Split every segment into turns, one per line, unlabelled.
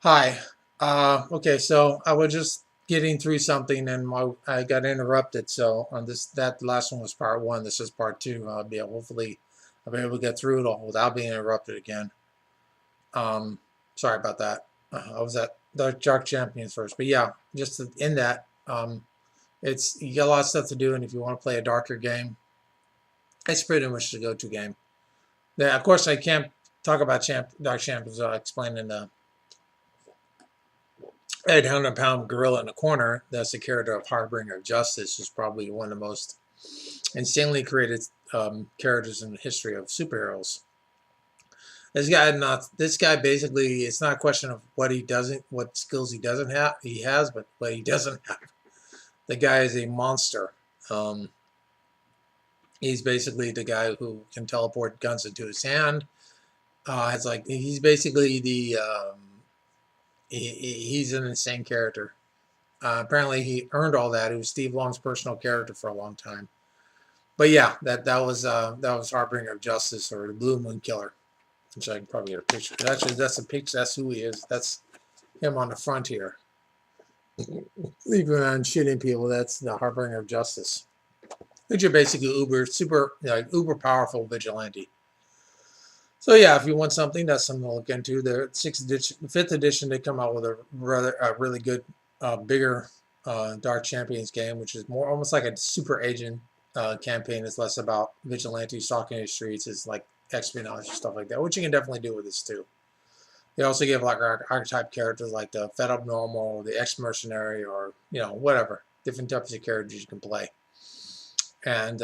Hi. Okay, so I was just getting through something and I got interrupted. So on that last one was part one. This is part two. Hopefully I'll be able to get through it all without being interrupted again. Um, Sorry about that. I was at the Dark Champions first, but yeah, just in that, it's you got a lot of stuff to do, and if you want to play a darker game, it's pretty much the go-to game. Yeah, of course, I can't talk about Dark Champions without explaining the 800-pound gorilla in the corner. That's the character of Harbinger of Justice, who's probably one of the most insanely created characters in the history of superheroes. This guy basically, it's not a question of what skills he doesn't have, he has, but what he doesn't have. The guy is a monster. Um, he's basically the guy who can teleport guns into his hand. It's like he's basically he's an insane character. Apparently, he earned all that. He was Steve Long's personal character for a long time. But yeah, that was Harbinger of Justice, or the Blue Moon Killer, which I can probably get a picture. Actually, that's a picture. That's who he is. That's him on the front here, leaving on shooting people. That's the Harbinger of Justice. Which are basically uber powerful vigilante. So yeah, if you want something, that's something to look into. The fifth edition, they come out with a really good, bigger Dark Champions game, which is more almost like a super agent campaign. It's less about vigilantes stalking the streets. It's like espionage and stuff like that, which you can definitely do with this too. They also give like archetype characters like the fed up normal, the ex mercenary, or whatever different types of characters you can play. And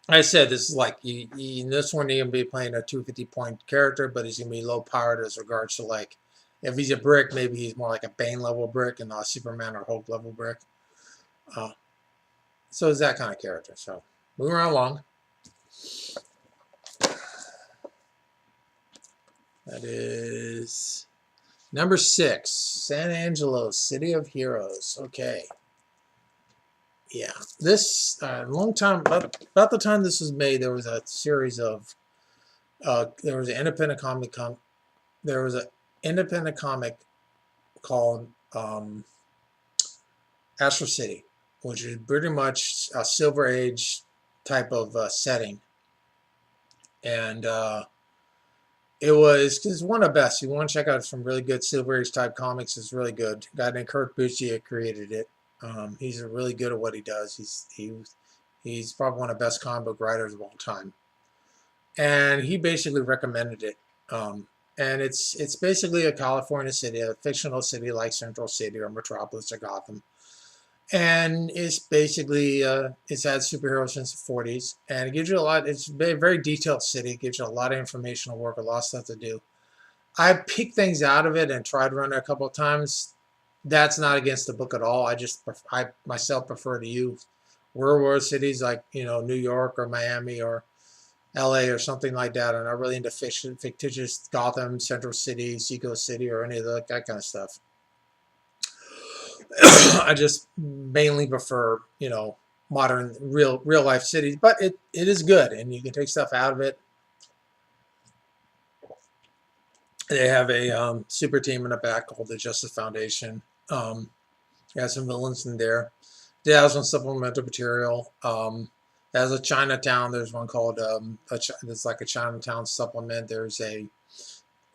I said this is like in this one you're gonna be playing a 250-point character, but he's gonna be low powered as regards to like if he's a brick, maybe he's more like a Bane level brick and not a Superman or Hulk level brick. Uh, so it's that kind of character. So moving right along. That is number 6, San Angelo, City of Heroes. Okay. Yeah, this long time about the time this was made, there was a series of there was an there was an independent comic called Astro City, which is pretty much a Silver Age type of setting, and it's one of the best. You want to check out some really good Silver Age type comics. It's really good. A guy named Kurt Busiek created it. He's really good at what he does. He's probably one of the best comic book writers of all time, and he basically recommended it. And it's basically a California city, a fictional city like Central City or Metropolis or Gotham. And it's basically it's had superheroes since the 40s, and it gives you a lot. It's a very detailed city. It gives you a lot of informational work, a lot of stuff to do. I picked things out of it and tried to run it a couple of times. That's not against the book at all. I myself prefer to use real world cities like New York or Miami or LA or something like that. I'm not really into fictitious Gotham, Central City, Seacoast City, or any of that kind of stuff. I just mainly prefer, modern, real life cities, but it is good, and you can take stuff out of it. They have a super team in the back called the Justice Foundation. It has some villains in there. It has some supplemental material. It has a Chinatown. There's one called there's like a Chinatown supplement. There's a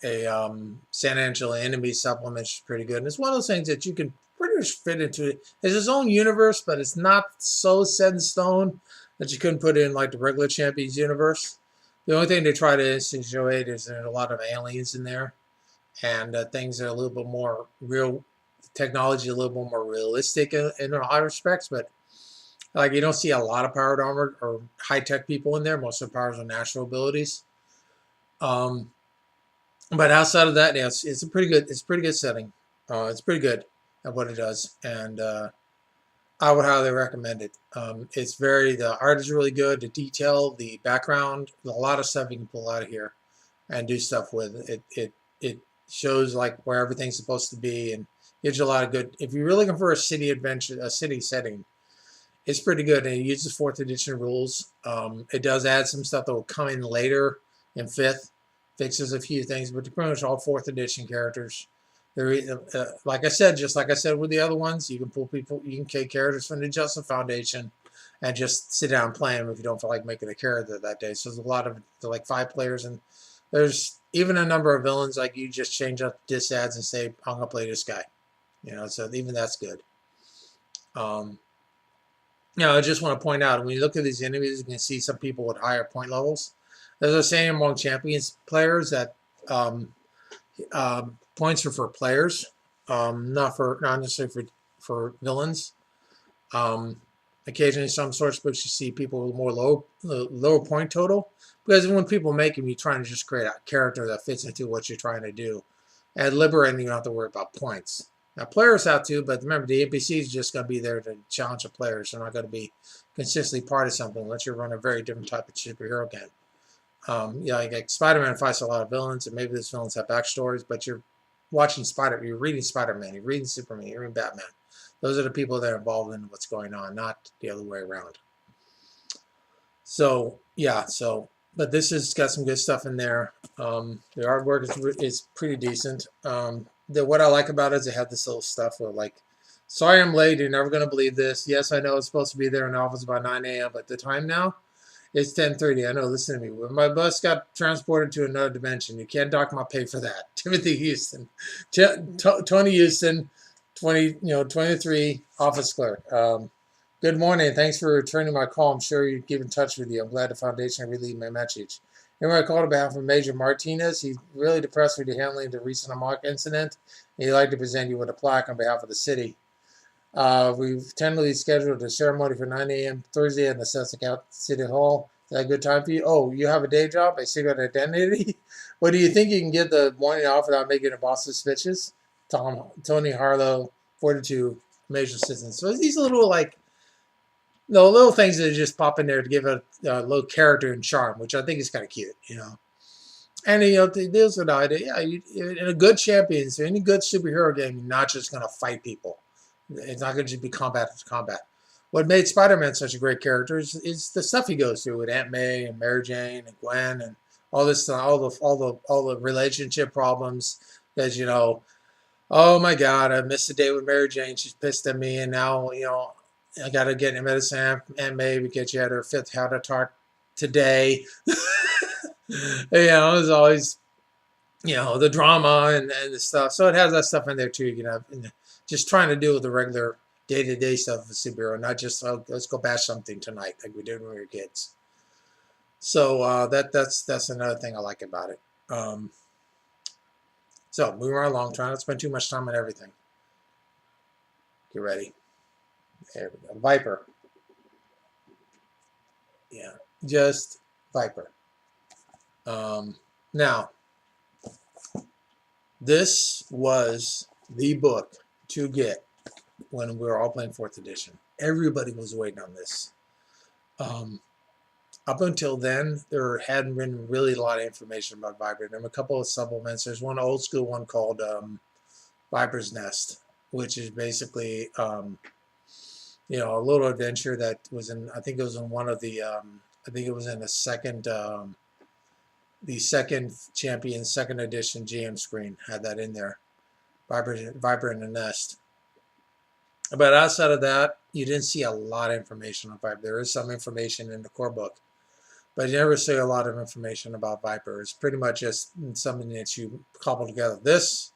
San Angelo enemy supplement, which is pretty good. And it's one of those things that you can pretty much fit into it. It's its own universe, but it's not so set in stone that you couldn't put it in like the regular Champions universe. The only thing they try to insinuate is there's a lot of aliens in there, and things are a little bit more real, technology a little bit more realistic in a lot of respects. But like you don't see a lot of powered armor or high tech people in there. Most of the powers are natural abilities. Um, but outside of that, yeah, it's a pretty good setting. It's pretty good at what it does, and I would highly recommend it. The art is really good, the detail, the background, a lot of stuff you can pull out of here and do stuff with. It shows like where everything's supposed to be and gives you a lot of good. If you're really looking for a city adventure, a city setting, it's pretty good. And it uses 4th edition rules. It does add some stuff that will come in later in 5th. fixes a few things, but they're pretty much all 4th edition characters. They're like I said, just like I said with the other ones, you can pull people, you can take characters from the Justice Foundation and just sit down and play them if you don't feel like making a character that day. So there's a lot of, like 5 players, and there's even a number of villains, like you just change up dis ads and say, I'm going to play this guy. So even that's good. I just want to point out, when you look at these enemies, you can see some people with higher point levels. There's a saying among Champions players that points are for players, not necessarily for villains. Occasionally, some source books you see people with more lower point total, because when people make them, you're trying to just create a character that fits into what you're trying to do. And liberating, you don't have to worry about points. Now, players have to, but remember, the NPC is just going to be there to challenge the players. They're not going to be consistently part of something unless you run a very different type of superhero game. Like Spider-Man fights a lot of villains, and maybe those villains have backstories, but you're you're reading Spider-Man, you're reading Superman, you're reading Batman. Those are the people that are involved in what's going on, not the other way around. So, but this has got some good stuff in there. The artwork is pretty decent. What I like about it is they have this little stuff where, like, sorry I'm late, you're never going to believe this. Yes, I know it's supposed to be there in the office by 9 a.m., but the time now, it's 10:30. I know, listen to me. When my bus got transported to another dimension, you can't dock my pay for that. Timothy Houston. Tony Houston, 23, office clerk. Good morning. Thanks for returning my call. I'm sure you'd keep in touch with you. I'm glad the foundation relieved my message. Anyway, I called on behalf of Major Martinez. He's really depressed with the handling the recent Amok incident, and he'd like to present you with a plaque on behalf of the city. We've tentatively scheduled a ceremony for 9 a.m. Thursday at the Sesquicat City Hall. Is that a good time for you? Oh, you have a day job, a secret identity? Well, do you think you can get the morning off without making a boss's speeches? Tony Harlow, 42, Major Citizen. So these little, little things that just pop in there to give a little character and charm, which I think is kind of cute, And, it deals with the idea, in a good champion, so any good superhero game, you're not just going to fight people. It's not going to just be combat to combat. What made Spider-Man such a great character is the stuff he goes through with Aunt May and Mary Jane and Gwen and all this, all the relationship problems that, oh my God, I missed a day with Mary Jane. She's pissed at me, and now, I got to get in medicine, Aunt May, because she had her 5th heart attack today. It was always, the drama and the stuff. So it has that stuff in there too. Just trying to deal with the regular day-to-day stuff of a superhero, not just, let's go bash something tonight like we did when we were kids. So that's another thing I like about it. So moving right along, trying not to spend too much time on everything. Get ready. There we go. Viper. Yeah, just Viper. Now, this was the book to get when we were all playing 4th edition. Everybody was waiting on this. Up until then, there hadn't been really a lot of information about Viper. There were a couple of supplements. There's one old school one called Viper's Nest, which is basically a little adventure that was in, I think it was in one of the, I think it was in the second Champion 2nd edition GM screen, had that in there. Viper in the Nest. But outside of that, you didn't see a lot of information on Viper. There is some information in the core book, but you never see a lot of information about Viper. It's pretty much just something that you cobble together. This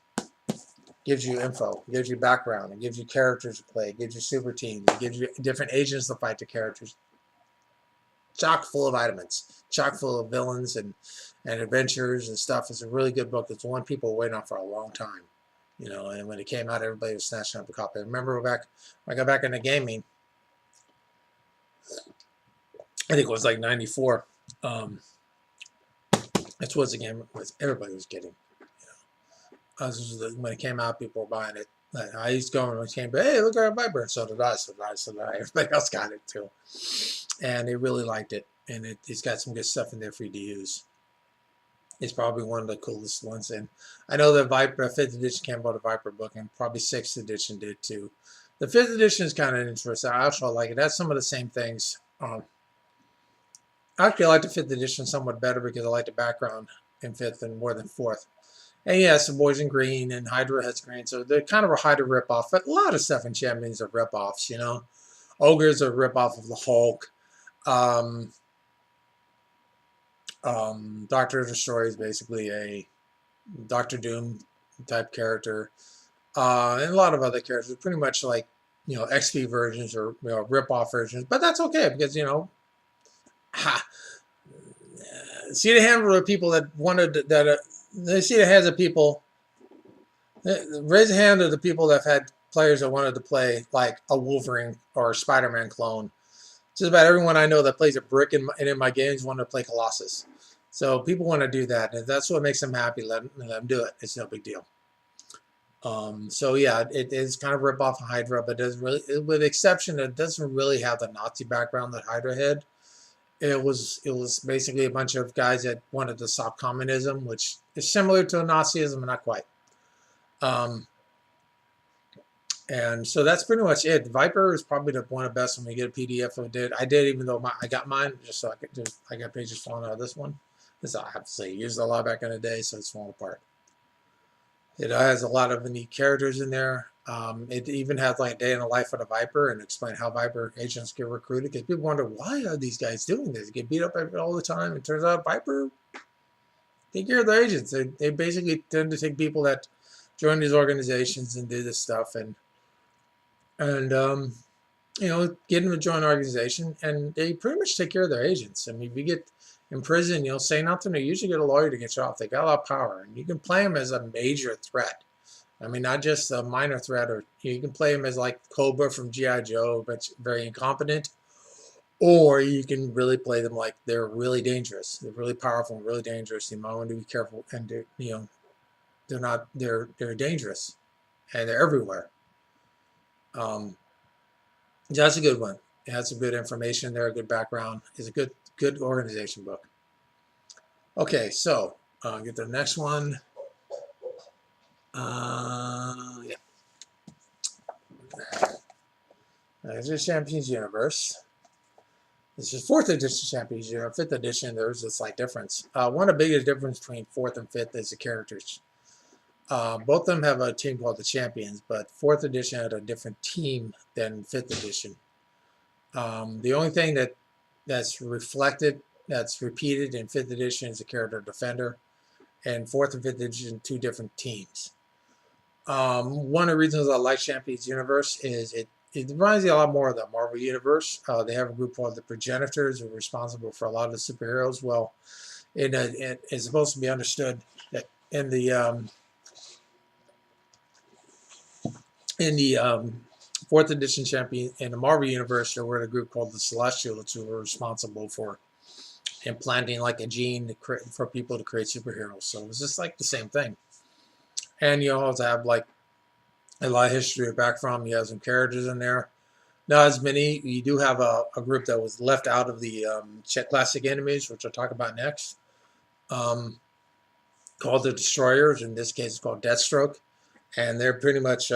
gives you info, gives you background, it gives you characters to play, it gives you super teams, it gives you different agents to fight the characters. Chock full of vitamins, chock full of villains and adventures and stuff. It's a really good book. It's one people were waiting on for a long time. And when it came out, everybody was snatching up a copy. I remember when I got back into gaming, I think it was like 94. That's what the game was. Everybody was getting. When it came out, people were buying it. I used to go when it came, but hey, look at our Viper. So did I. Everybody else got it too. And they really liked it. And it's got some good stuff in there for you to use. It's probably one of the coolest ones. And I know that Viper 5th edition came out a Viper book, and probably 6th edition did too. The 5th edition is kind of interesting. I also like it. That's some of the same things. Actually, I like the 5th edition somewhat better because I like the background in 5th and more than 4th. And yes, the boys in green and Hydra has green, so they're kind of a Hydra ripoff. But a lot of stuff in Champions are ripoffs, you know. Ogre's a ripoff of the Hulk. Doctor Destroyer is basically a Doctor Doom type character. And a lot of other characters, pretty much like, you know, XP versions or, you know, rip-off versions. But that's okay because, you know, see the handful of people that wanted that. They see the hands of people. Raise a hand of the people that have had players that wanted to play like a Wolverine or a Spider-Man clone. Just about everyone I know that plays a brick in my games wanted to play Colossus. So people want to do that, and that's what makes them happy. Let them do it. It's no big deal. So yeah, it is kind of rip off of Hydra, but doesn't really, with the exception that it doesn't really have the Nazi background that Hydra had. It was basically a bunch of guys that wanted to stop communism, which is similar to Nazism, but not quite. And so that's pretty much it. Viper is probably one of the best when we get a PDF of it. I did, even though I got mine, just so I got pages falling out of this one. This I have to say, used a lot back in the day, so it's falling apart. It has a lot of neat characters in there. It even has like a day in the life of the Viper and explain how Viper agents get recruited. Because people wonder, why are these guys doing this? They get beat up all the time. It turns out Viper take care of their agents. They basically tend to take people that join these organizations and do this stuff and you know, get them to join an organization, and they pretty much take care of their agents. I mean, if you get in prison, you'll say nothing, they usually get a lawyer to get you off. They got a lot of power, and you can play them as a major threat. I mean, not just a minor threat, or you can play them as like Cobra from G.I. Joe, but very incompetent, or you can really play them like they're really dangerous. They're really powerful and really dangerous. You might want to be careful, and you know, they're dangerous, and they're everywhere. That's a good one. It has some good information there, a good background. It's a good organization book. Okay, so get the next one. Yeah. This is Champions Universe. This is 4th edition Champions Universe. 5th edition, there's a slight difference. One of the biggest differences between 4th and 5th is the characters. Both of them have a team called the Champions, but 4th edition had a different team than 5th edition. The only thing that's repeated in 5th edition is the character Defender, and 4th and 5th edition, 2 different teams. One of the reasons I like Champions Universe is it reminds me a lot more of the Marvel Universe. They have a group called the Progenitors who are responsible for a lot of the superheroes. Well, it is supposed to be understood that in the 4th edition champion in the Marvel Universe, there were a group called the Celestials who were responsible for implanting like a gene for people to create superheroes. So it was just like the same thing. And you also have like a lot of history back from. You have some characters in there. Not as many. You do have a group that was left out of the classic enemies, which I'll talk about next, called the Destroyers. In this case, it's called Deathstroke. And they're pretty much...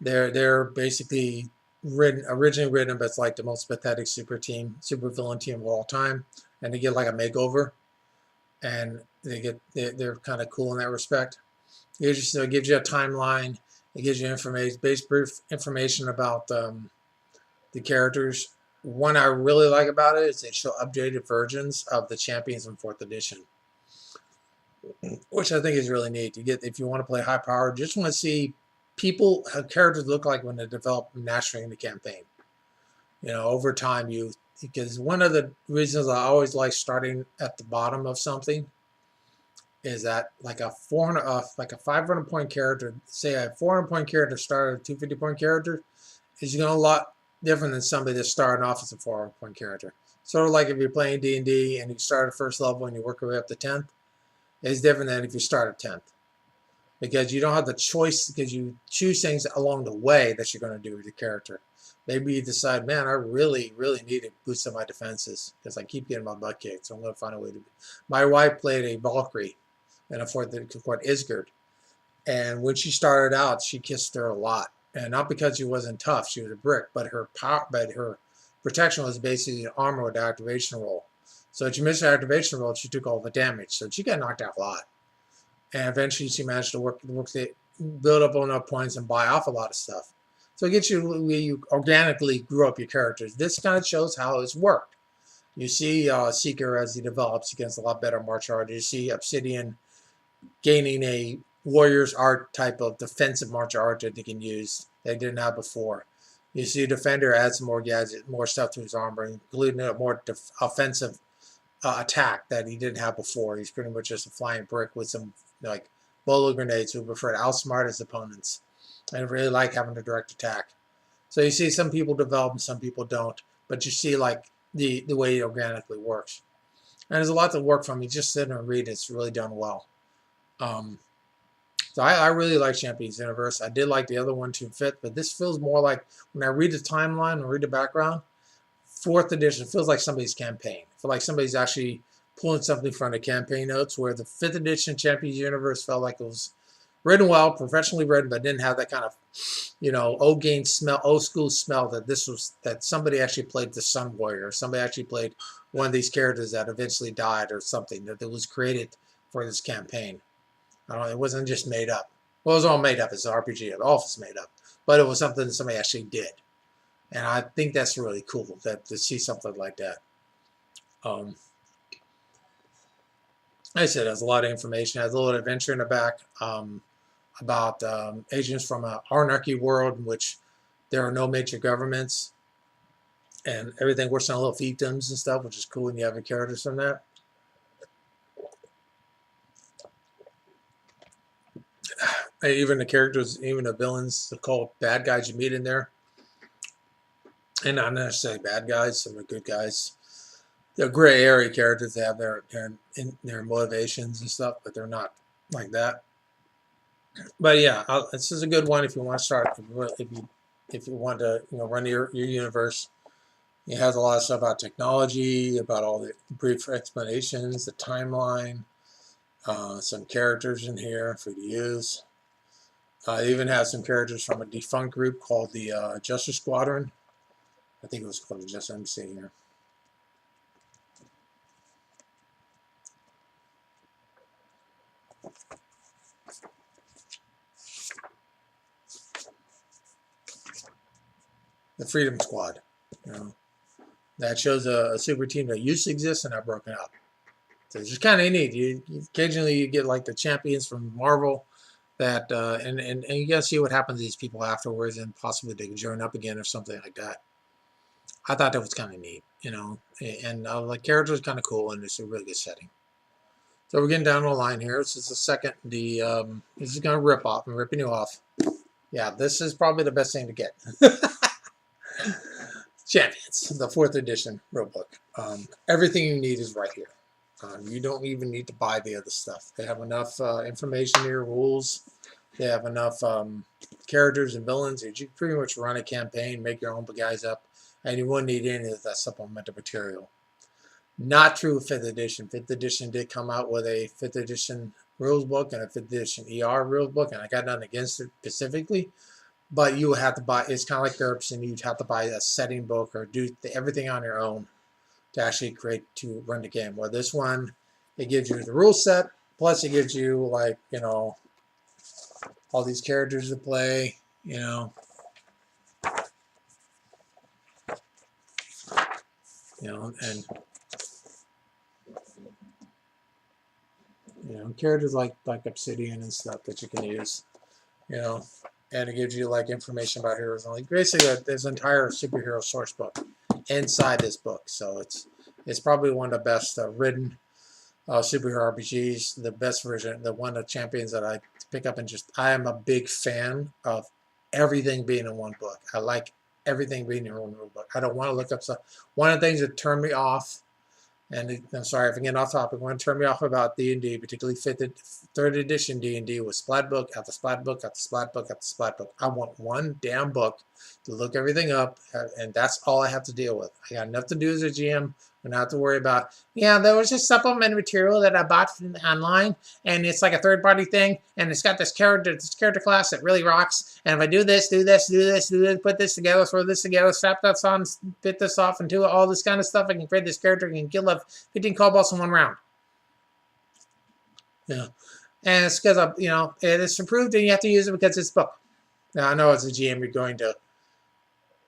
They're basically originally written as like the most pathetic super villain team of all time, and they get like a makeover, and they're kind of cool in that respect. It gives you a timeline. It gives you brief information about the characters. One I really like about it is they show updated versions of the champions in 4th edition, which I think is really neat. If you want to play high power, just want to see how characters look like when they develop naturally in the campaign. You know, over time, because one of the reasons I always like starting at the bottom of something is that like a 500 point character, say a 400 point character started a 250 point character, is going to a lot different than somebody that's starting off as a 400 point character. Sort of like if you're playing D&D and you start at first level and you work your way up to 10th, it's different than if you start at 10th. Because you don't have the choice, because you choose things along the way that you're going to do with your character. Maybe you decide, man, I really, really need to boost up my defenses because I keep getting my butt kicked, so I'm going to find a way to... My wife played a Valkyrie in a 4th edition called Isgard, and when she started out, she kissed her a lot. And not because she wasn't tough, she was a brick, but her protection was basically an armor with activation roll. So that you missed her activation roll, she took all the damage. So she got knocked out a lot. And eventually she managed to build up enough points and buy off a lot of stuff. So it gets you where you organically grew up your characters. This kind of shows how it's worked. You see Seeker as he develops against a lot better martial arts. You see Obsidian gaining a warrior's art type of defensive martial art that they can use they didn't have before. You see Defender add some more gadgets, more stuff to his armor, including a more offensive attack that he didn't have before. He's pretty much just a flying brick with some like bolo grenades who prefer to outsmart his opponents and really like having a direct attack. So you see some people develop and some people don't, but you see like the way it organically works. And there's a lot to work from. You just sit and read. It's really done well. So I really like Champions Universe. I did like the other one to fit, but this feels more like when I read the timeline and read the background, 4th edition feels like somebody's campaign. I feel like somebody's actually pulling something from the campaign notes, where the 5th edition Champions Universe felt like it was written well, professionally written, but didn't have that kind of, old school smell that somebody actually played the Sun Warrior, or somebody actually played one of these characters that eventually died or something, that was created for this campaign. It wasn't just made up. Well, it was all made up. It's an RPG. All of it's made up. But it was something that somebody actually did. And I think that's really cool to see something like that. Like I said, there's a lot of information. It has a little adventure in the back about agents from an anarchy world in which there are no major governments. And everything works on little fiefdoms and stuff, which is cool when you have the characters from that. Even the characters, even the villains, the called bad guys you meet in there, and not necessarily bad guys, some are good guys. They're gray area characters. They have their motivations and stuff, but they're not like that. But yeah, this is a good one if you want to start. If you want to run your universe. It has a lot of stuff about technology, about all the brief explanations, the timeline, some characters in here for you to use. It even has some characters from a defunct group called the Justice Squadron. I think it was called the Justice. Let me see here. The Freedom Squad. That shows a super team that used to exist and are broken up. So it's just kind of neat. Occasionally you get like the champions from Marvel. That and you gotta see what happens to these people afterwards, and possibly they can join up again or something like that. I thought that was kind of neat, and the character is kind of cool, and it's a really good setting. So we're getting down the line here. This is the second. This is gonna rip off. I'm ripping you off. Yeah, this is probably the best thing to get. Champions, the 4th edition rulebook. Everything you need is right here. You don't even need to buy the other stuff. They have enough information here, rules. They have enough characters and villains that you pretty much run a campaign, make your own guys up, and you wouldn't need any of that supplemental material. Not true with 5th edition. 5th edition did come out with a 5th edition rules book and a 5th edition ER rules book, and I got nothing against it specifically. But you would have to buy, it's kind of like GURPS, and you'd have to buy a setting book or do everything on your own to actually to run the game. Well, this one, it gives you the rule set, plus it gives you like, all these characters to play, and characters like Obsidian and stuff that you can use, and it gives you like information about heroes. And like basically, there's an entire superhero source book inside this book, so it's probably one of the best written superhero RPGs. The best version, the one of champions that I pick up, and I am a big fan of everything being in one book. I like everything being in one book. I don't want to look up stuff. One of the things that turned me off, and I'm sorry if I get off topic, one turned me off about D&D, particularly 3rd edition D&D, was splat book after splat book after splat book after splat book. I want one damn book to look everything up, and that's all I have to deal with. I got enough to do as a GM We don't have to worry about, yeah, there was this supplement material that I bought from online, and it's like a third-party thing, and it's got this character class that really rocks. And if I do this, do this, do this, do this, put this together, throw this together, strap this on, fit this off, and do all this kind of stuff, I can create this character and kill 15 kobolds in one round. Yeah, and it's because of, it is approved, and you have to use it because it's a book. Now I know as a GM,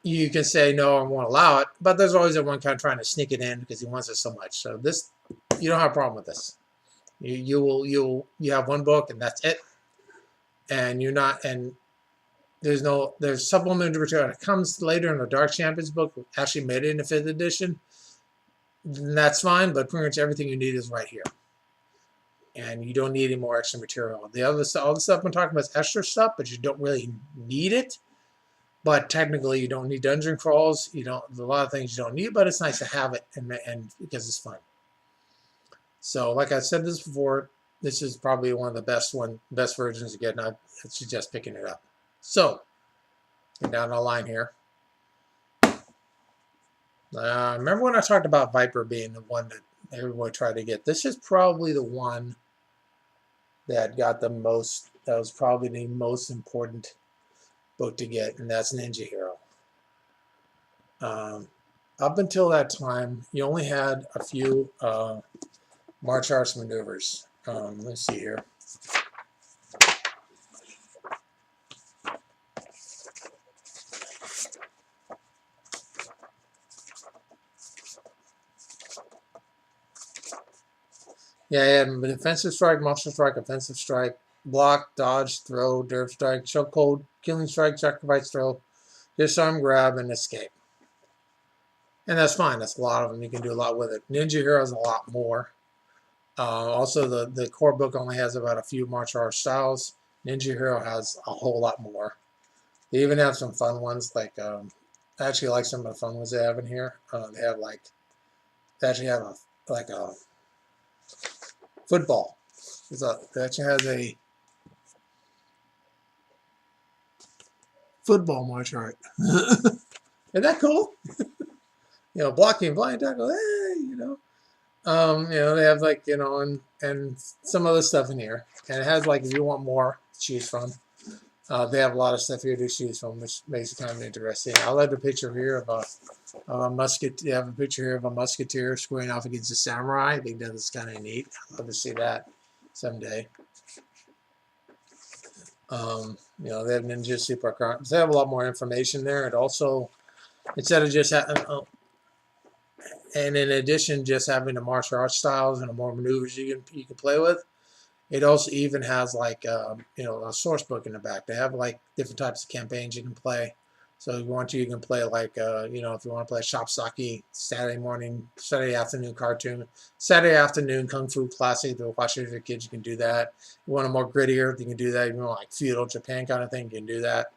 you can say no and won't allow it, but there's always that one kind of trying to sneak it in because he wants it so much. So this, you don't have a problem with this. You have one book and that's it, and there's supplementary material that comes later in the Dark Champions book. Actually made it in the 5th edition. That's fine, but pretty much everything you need is right here, and you don't need any more extra material. All the stuff I'm talking about is extra stuff, but you don't really need it. But technically, you don't need dungeon crawls. There's a lot of things you don't need, but it's nice to have it, and because it's fun. So, like I said this before, this is probably one of the best versions to get, and I suggest picking it up. So, get down the line here. Remember when I talked about Viper being the one that everyone tried to get? This is probably the one that got the most. That was probably the most important book to get, and that's Ninja Hero. Up until that time, you only had a few martial arts maneuvers. Let's see here. Yeah, I had defensive strike, martial strike, offensive strike, block, dodge, throw, derp strike, chokehold, killing strike, sacrifice throw, disarm, grab, and escape. And that's fine. That's a lot of them. You can do a lot with it. Ninja Hero has a lot more. Also, the core book only has about a few martial arts styles. Ninja Hero has a whole lot more. They even have some fun ones. Like I actually like some of the fun ones they have in here. They actually have a football. It actually has a football martial art. Isn't that cool? Blocking, blind tackle, they have and some other stuff in here. And it has if you want more to choose from. They have a lot of stuff here to choose from, which makes it kind of interesting. I'll have a picture here of a musket. They have a picture here of a musketeer squaring off against a samurai. I think that's kind of neat. I'd love to see that someday. They have ninja super cards. They have a lot more information there. It also, instead of just and in addition just having the martial arts styles and the more maneuvers you can play with, it also even has a source book in the back. They have different types of campaigns you can play. So if you want to, you can play if you want to play Shopsaki, Saturday afternoon cartoon, Saturday afternoon Kung Fu classic. They'll watch it with your kids. You can do that. You want a more grittier, you can do that. You want feudal Japan kind of thing, you can do that.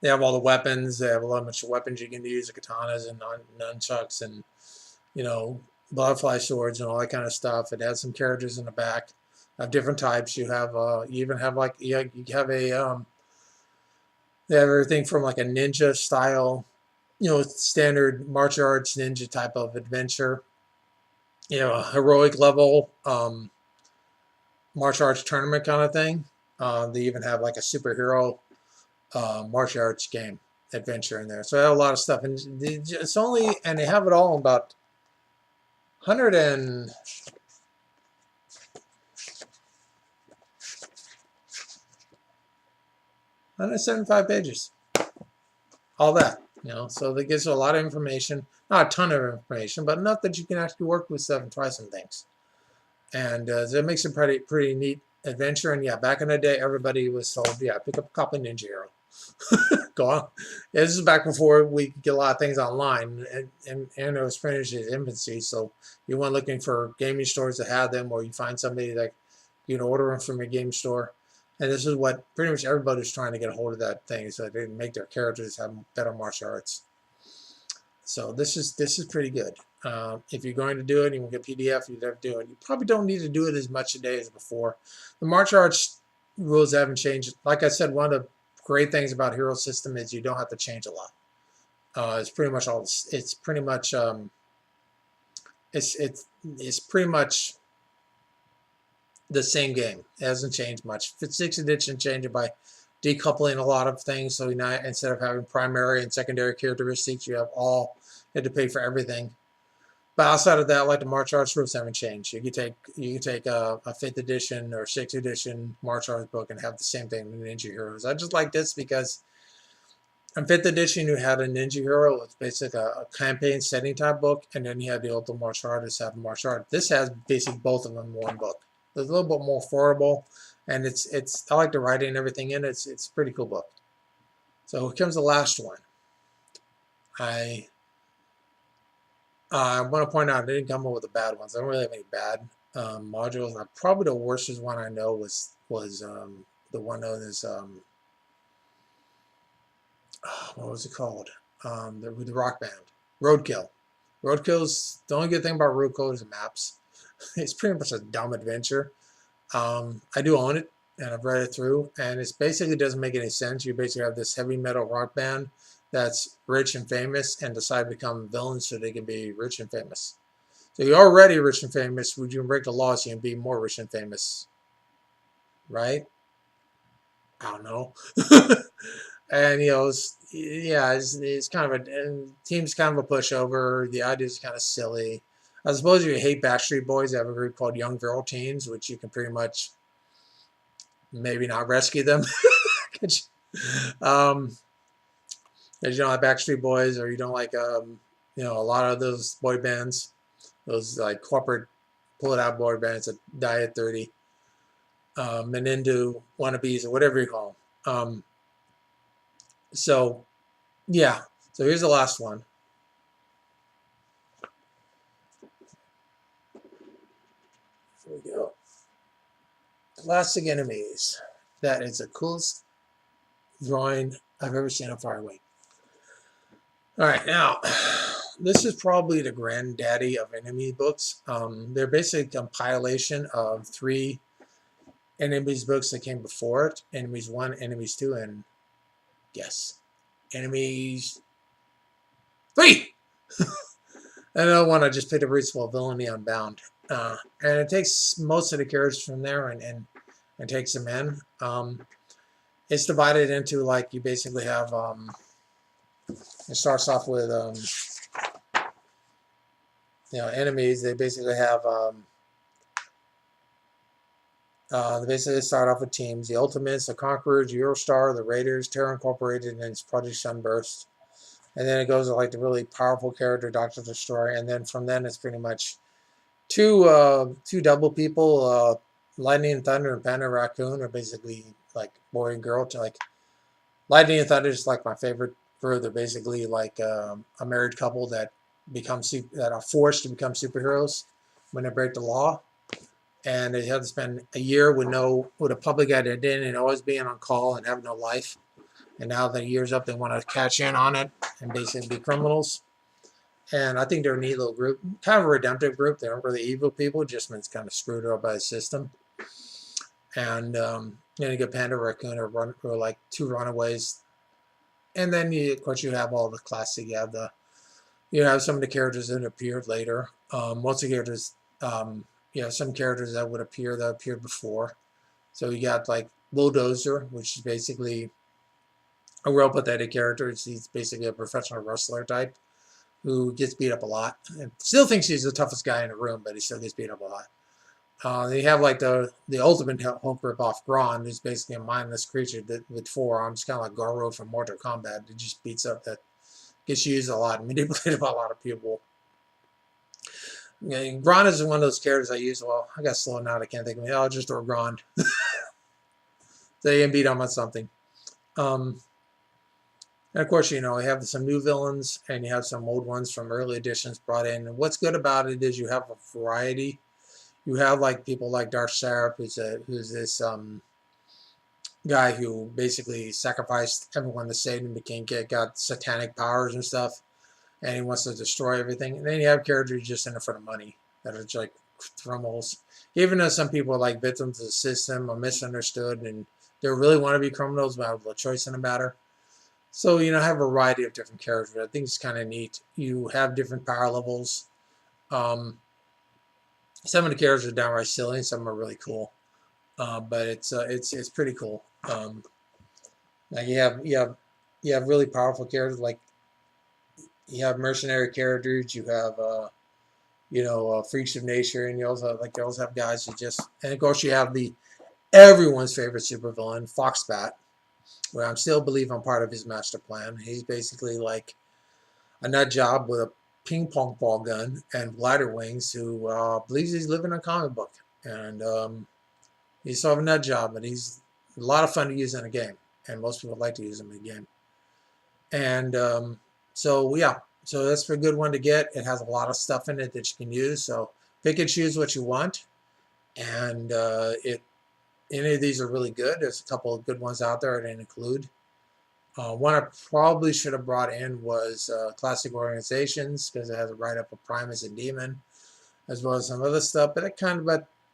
They have all the weapons. They have a lot of weapons you can use, the katanas and nunchucks and butterfly swords and all that kind of stuff. It has some characters in the back of different types. You have you even have you have a they have everything from a ninja style, standard martial arts ninja type of adventure, a heroic level martial arts tournament kind of thing. They even have a superhero martial arts game adventure in there. So they have a lot of stuff, and they have it all in about 175 pages. All that, so that gives you a lot of information. Not a ton of information, but enough that you can actually work with stuff and try some things. And so it makes a pretty neat adventure. And yeah, back in the day, everybody was told, yeah, pick up a copy of Ninja Hero. Go on. Yeah, this is back before we could get a lot of things online, and it was pretty much its infancy. So you went looking for gaming stores that had them, or you find somebody that you can order them from your game store. And this is what pretty much everybody's trying to get a hold of that thing, so they can make their characters have better martial arts. So this is pretty good. If you're going to do it, you can get PDF. You have to do it. You probably don't need to do it as much today as before. The martial arts rules haven't changed. Like I said, one of the great things about Hero System is you don't have to change a lot. It's pretty much it's pretty much the same game. It hasn't changed much. 6th edition changed it by decoupling a lot of things. So now instead of having primary and secondary characteristics, you have to pay for everything. But outside of that, like the martial arts rules haven't changed. You can take a 5th edition or 6th edition martial arts book and have the same thing with Ninja Heroes. I just like this because in 5th edition you had a Ninja Hero. It's basically a campaign setting type book, and then you had the Ultimate Martial Artist have martial art. This has basically both of them in one book. It's a little bit more affordable, and it's I like the writing and everything in it. It's a pretty cool book. So here comes the last one. I want to point out I didn't come up with the bad ones. I don't really have any bad modules. Probably the worstest one I know was the one known as what was it called? The Rock Band, Roadkill. Roadkill's the only good thing about Roadkill is the maps. It's pretty much a dumb adventure. I do own it, and I've read it through, and it basically doesn't make any sense. You basically have this heavy metal rock band that's rich and famous and decide to become villains so they can be rich and famous. So you're already rich and famous. Would you break the laws and be more rich and famous? Right? I don't know. And it's kind of a team's kind of a pushover. The idea is kind of silly. I suppose you hate Backstreet Boys. They have a group called Young Girl Teens, which you can pretty much maybe not rescue them. um, Because you don't like Backstreet Boys, or you don't like a lot of those boy bands, those like corporate pull-it-out boy bands that die at 30, and into wannabes or whatever you call them. So yeah, so here's the last one. Here we go. Classic Enemies. That is the coolest drawing I've ever seen on Fireway. All right, now this is probably the granddaddy of enemy books. They're basically a compilation of 3 enemies books that came before it: Enemies 1, Enemies 2, and yes, Enemies 3. Another one I just picked up recently, Villainy Unbound, and it takes most of the characters from there and takes them in. It's divided into, like, you basically have it starts off with enemies. They basically have they basically start off with teams: the Ultimates, the Conquerors, Eurostar, the Raiders, Terra Incorporated, and its Project Sunburst. And then it goes to like the really powerful character, Dr. Destroyer, and then from then it's pretty much two double people, Lightning and Thunder and Panda Raccoon are basically like boy and girl. Like Lightning and Thunder is like my favorite group. They're basically like a married couple that are forced to become superheroes when they break the law, and they have to spend a year with a public identity and always being on call and having no life. And now that year's up, they want to catch in on it and basically be criminals. And I think they're a neat little group, kind of a redemptive group. They aren't really evil people, just means kind of screwed up by the system. And then you get Panda Raccoon or like 2 runaways. And then of course you have all the classic. You have some of the characters that appeared later. Most of the characters, some characters that would appear that appeared before. So you got like Bulldozer, which is basically a real pathetic character. He's basically a professional wrestler type who gets beat up a lot and still thinks he's the toughest guy in the room, but he still gets beat up a lot. They have like the ultimate Hulk ripoff, Brawn, who's basically a mindless creature with 4 arms, kind of like Garo from Mortal Kombat. That just beats up, that gets used a lot and manipulated by a lot of people. Brawn is one of those characters I use. Well, I got slow now. I can't think of it. I'll just throw Brawn. So you can beat him on something. And of course, you have some new villains and you have some old ones from early editions brought in. And what's good about it is you have a variety. You have like people like Dark Seraph, who's this guy who basically sacrificed everyone to Satan, got satanic powers and stuff, and he wants to destroy everything. And then you have characters just in it for the money that are just like criminals. Even though some people are like victims of the system or misunderstood and they really want to be criminals but have no choice in the matter. So, have a variety of different characters. I think it's kind of neat. You have different power levels. Some of the characters are downright silly, and some are really cool. But it's pretty cool. Like you have really powerful characters. Like you have mercenary characters. You have freaks of nature, and you also have guys who just. And of course, you have the everyone's favorite supervillain, Foxbat. Where I still believe I'm part of his master plan. He's basically like a nut job with a ping pong ball gun and glider wings who believes he's living a comic book. And he's sort of a nut job, but he's a lot of fun to use in a game. And most people like to use him in a game. And so that's a good one to get. It has a lot of stuff in it that you can use. So pick and choose what you want. And any of these are really good. There's a couple of good ones out there I didn't include. One I probably should have brought in was Classic Organizations because it has a write-up of Primus and Demon, as well as some other stuff. But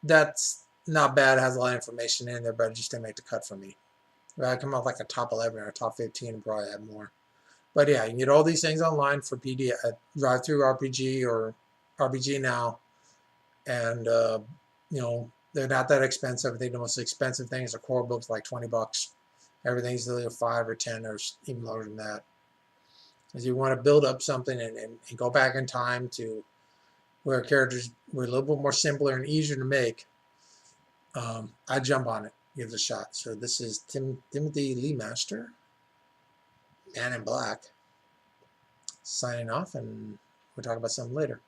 that's not bad. It has a lot of information in there, but it just didn't make the cut for me. If I come out like a top 11 or a top 15, and probably had more. But yeah, you can get all these things online for PDF, Drive-Through RPG or RPG Now, and they're not that expensive. I think the most expensive thing is a core book's like $20. Everything's either 5 or 10 or even lower than that. As you want to build up something and go back in time to where characters were a little bit more simpler and easier to make, I jump on it, give it a shot. So this is Timothy Lee Master, Man in Black, signing off, and we'll talk about something later.